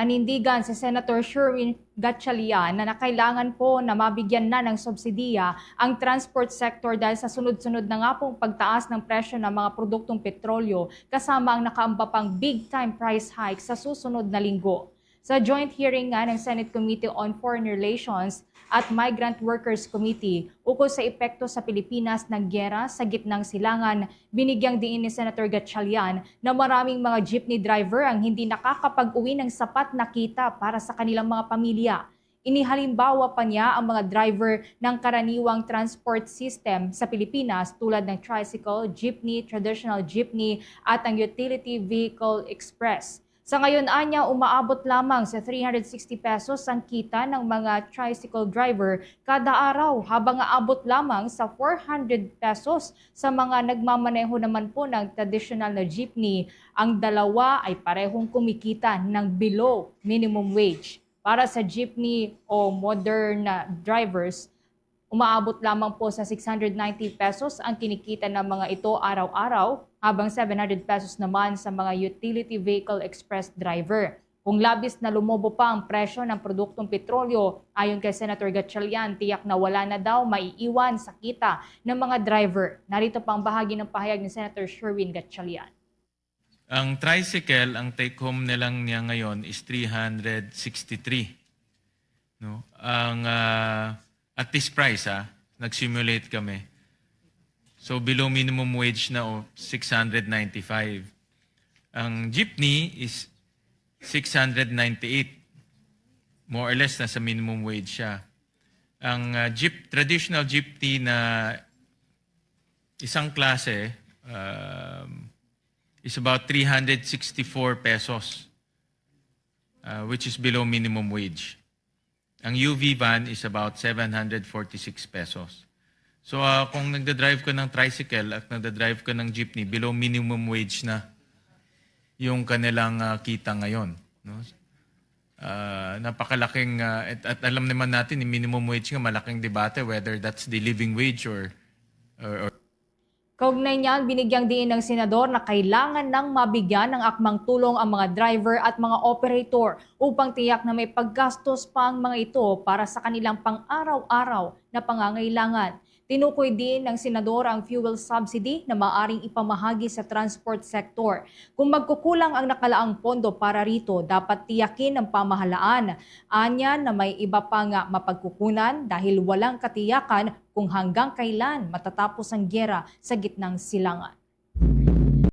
Nanindigan si Senator Sherwin Gatchalian na kailangan po na mabigyan na ng subsidiya ang transport sector dahil sa sunod-sunod na nga pong pagtaas ng presyo ng mga produktong petrolyo kasama ang nakaamba pang big-time price hike sa susunod na linggo. Sa joint hearing nga ng Senate Committee on Foreign Relations at Migrant Workers Committee ukol sa epekto sa Pilipinas ng giyera sa gitnang silangan, binigyang diin ni Senator Gatchalian na maraming mga jeepney driver ang hindi nakakapag-uwi ng sapat na kita para sa kanilang mga pamilya. Inihalimbawa pa niya ang mga driver ng karaniwang transport system sa Pilipinas tulad ng tricycle, jeepney, traditional jeepney at ang utility vehicle express. Sa ngayon, anya, umaabot lamang sa 360 pesos ang kita ng mga tricycle driver kada araw, habang aabot lamang sa 400 pesos sa mga nagmamaneho naman po ng traditional na jeepney. Ang dalawa ay parehong kumikita ng below minimum wage. Para sa jeepney o modern na drivers, umaabot lamang po sa 690 pesos ang kinikita ng mga ito araw-araw, habang 700 pesos naman sa mga utility vehicle express driver. Kung labis na lumobo pa ang presyo ng produktong petrolyo, ayon kay Senator Gatchalian, tiyak na wala na daw maiiwan sa kita ng mga driver. Narito pa ang bahagi ng pahayag ni Senator Sherwin Gatchalian. Ang tricycle, ang take-home nilang niya ngayon is 363. No? At this price, nag-simulate kami. So below minimum wage na 695. Ang jeepney is 698. More or less nasa minimum wage siya. Ang traditional jeepney na isang klase is about 364 pesos, which is below minimum wage. Ang UV van is about 746 pesos. So kung nagda-drive ka ng tricycle at nagda-drive ka ng jeepney, below minimum wage na yung kanilang kita ngayon. No? Napakalaking, at alam naman natin, yung minimum wage nga malaking debate whether that's the living wage or Kaugnay niyan, binigyang diin ng senador na kailangan nang mabigyan ng akmang tulong ang mga driver at mga operator upang tiyak na may paggastos pa ang mga ito para sa kanilang pang-araw-araw na pangangailangan. Tinukoy din ng senador ang fuel subsidy na maaring ipamahagi sa transport sector. Kung magkukulang ang nakalaang pondo para rito, dapat tiyakin ng pamahalaan. Anya na may iba pang mapagkukunan dahil walang katiyakan kung hanggang kailan matatapos ang giyera sa gitnang silangan.